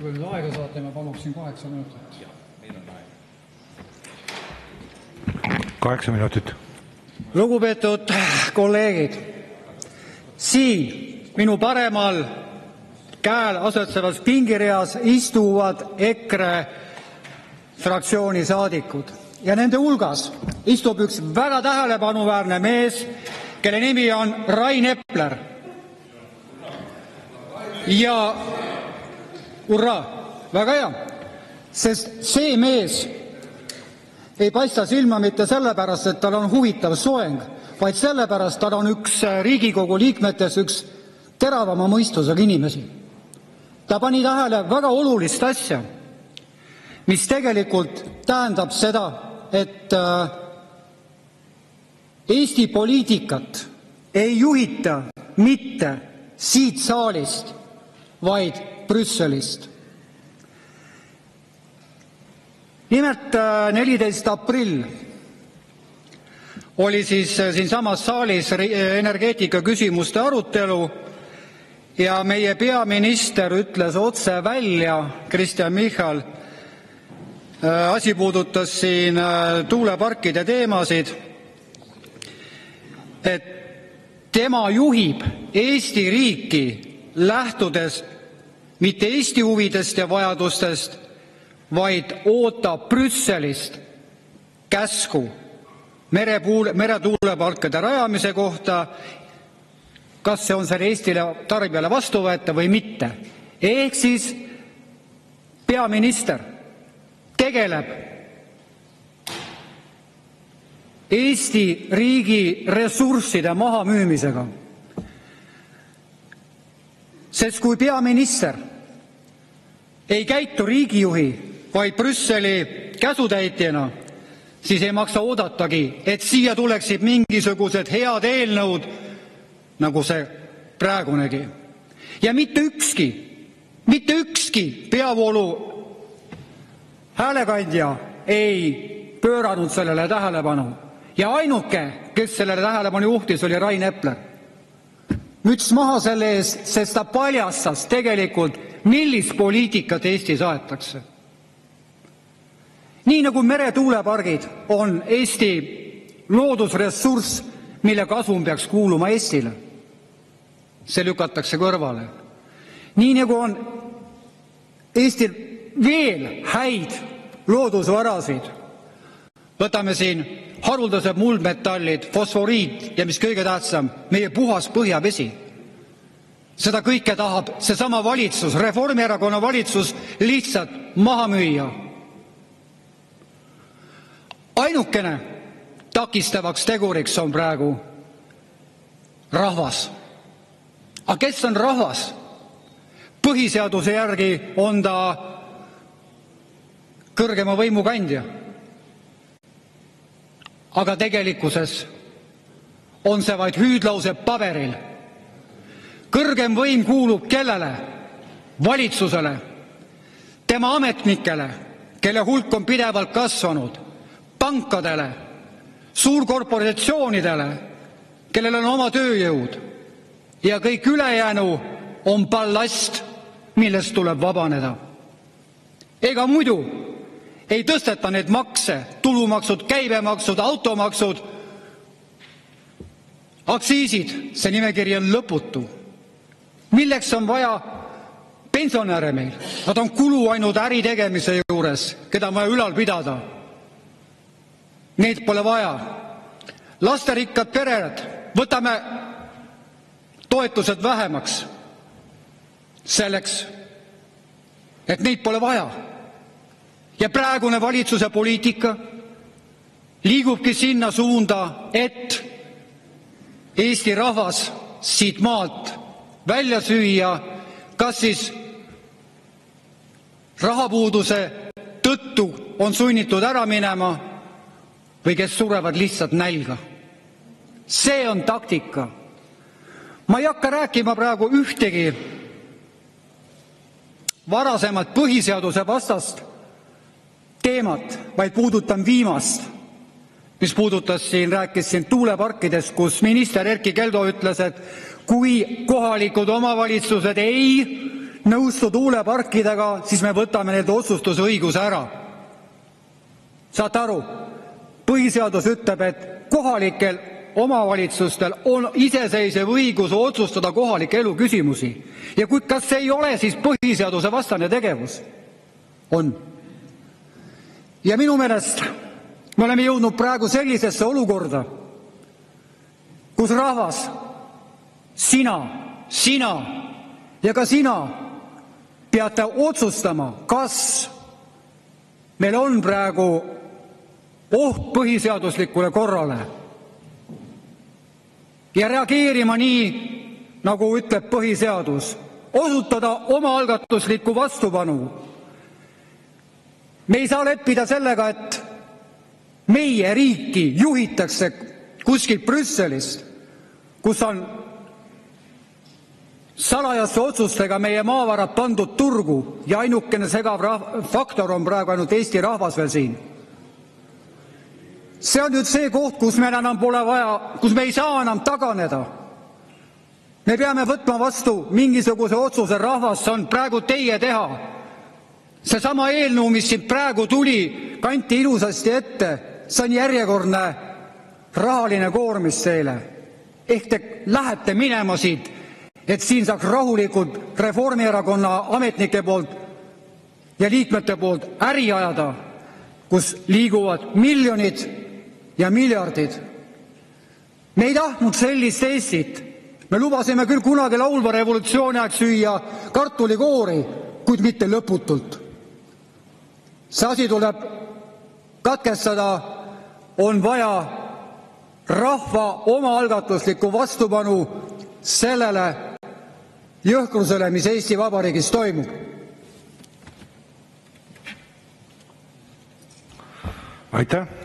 Kui nüüd aega saate, ma paluksin 8 minutit. Jah, meil on aega. 8 minutit. Lugupeetud kolleegid, siin minu paremal käel asetsevas pingireas istuvad EKRE fraktsiooni saadikud ja nende hulgas istub üks väga tähelepanuväärne mees, kelle nimi on Rain Epler. Ja hurraa, väga hea, sest see mees ei paista silma mitte sellepärast, et tal on huvitav soeng, vaid sellepärast, tal on üks Riigikogu liikmetes üks teravama mõistusega inimesi. Ta pani tähele väga olulist asja, mis tegelikult tähendab seda, et Eesti poliitikat ei juhita mitte siit saalist, vaid Brüsselist. Nimelt 14. aprill oli siis siinsamas saalis energeetika küsimuste arutelu ja meie peaminister ütles otse välja, Kristen Michal, asi puudutas siin tuuleparkide teemasid, et tema juhib Eesti riiki lähtudes mitte Eesti huvidest ja vajadustest, vaid ootab Brüsselist käsku meretuuleparkide rajamise kohta, kas see on selle Eestile tarbijale vastuvõetav või mitte. Ehk siis peaminister tegeleb Eesti riigi ressursside mahamüümisega. Sest kui peaminister ei käitu riigijuhi, vaid Brüsseli käsutäitjana, siis ei maksa oodatagi, et siia tuleksid mingisugused head eelnõud, nagu see praegunegi. Ja mitte ükski peavoolu häälekandja ei pööranud sellele tähelepanu. Ja ainuke, kes sellele tähelepanu juhtis, oli Rain Epler. Müts maha selle eest, sest ta paljastas tegelikult, millist poliitikat Eestis aetakse. Nii nagu meretuulepargid on Eesti loodusressurss, mille kasum peaks kuuluma Eestile. See lükatakse kõrvale. Nii nagu on Eestil veel häid loodusvarasid. Võtame siin haruldased muldmetallid, fosforiit ja mis kõige tähtsam, meie puhas põhjavesi. Seda kõike tahab seesama valitsus, Reformierakonna valitsus lihtsalt maha müüa. Ainukene takistavaks teguriks on praegu rahvas. Aga kes on rahvas? Põhiseaduse järgi on ta kõrgema võimu kandja. Aga tegelikkuses on see vaid hüüdlause paberil. Kõrgem võim kuulub kellele? Valitsusele, tema ametnikele, kelle hulk on pidevalt kasvanud, pankadele, suurkorporatsioonidele, kellel on oma tööjõud ja kõik ülejäänu on ballast, millest tuleb vabaneda. Ega muidu ei tõsteta neid makse, tulumaksud, käibemaksud, automaksud, aktsiisid, see nimekiri on lõputu. Milleks on vaja pensionäre meil? Nad on kulu ainult äri tegemise juures, keda on vaja ülal pidada. Neid pole vaja. Lasterikkad pered, võtame toetused vähemaks selleks, et neid pole vaja. Ja praegune valitsuse poliitika liigubki sinna suunda, et Eesti rahvas siit maalt välja süüa, kas siis rahapuuduse tõttu on sunnitud ära minema või kes surevad lihtsalt nälga. See on taktika. Ma ei hakka rääkima praegu ühtegi varasemat põhiseaduse vastast teemat, vaid puudutan viimast, mis puudutas rääkis siin tuuleparkidest, kus minister Erkki Keldo ütles, et kui kohalikud omavalitsused ei nõustu tuuleparkidega, siis me võtame neilt otsustusõiguse ära. Saate aru? Põhiseadus ütleb, et kohalikel omavalitsustel on iseseisev õigus otsustada kohalike elu küsimusi. Ja kas see ei ole siis põhiseaduse vastane tegevus? On. Ja minu meelest me oleme jõudnud praegu sellisesse olukorda, kus rahvas, sina ja ka sina peate otsustama, kas meil on praegu oht põhiseaduslikule korrale ja reageerima nii, nagu ütleb põhiseadus, osutada omaalgatuslikku vastupanu. Me ei saa leppida sellega, et meie riiki juhitakse kuskilt Brüsselist, kus on salajaste otsustega meie maavarad pandud turgu ja ainukene segav faktor on praegu ainult Eesti rahvas veel siin. See on nüüd see koht, kus meil enam pole vaja, kus me ei saa enam taganeda. Me peame võtma vastu mingisuguse otsuse, rahvas, see on praegu teie teha. Seesama eelnõu, mis siin praegu tuli, kanti ilusasti ette, see on järjekordne rahaline koormis teile. Ehk te lähete minema siit, et siin saaks rahulikult Reformierakonna ametnike poolt ja liikmete poolt äri ajada, kus liiguvad miljonid ja miljardid. Me ei tahtnud sellist Eestit. Me lubasime küll kunagi laulva revolutsiooni aeg süüa kartulikoori, kuid mitte lõputult. See asi tuleb katkestada, on vaja rahva omaalgatuslikku vastupanu sellele jõhkrusele, mis Eesti Vabariigis toimub. Aitäh!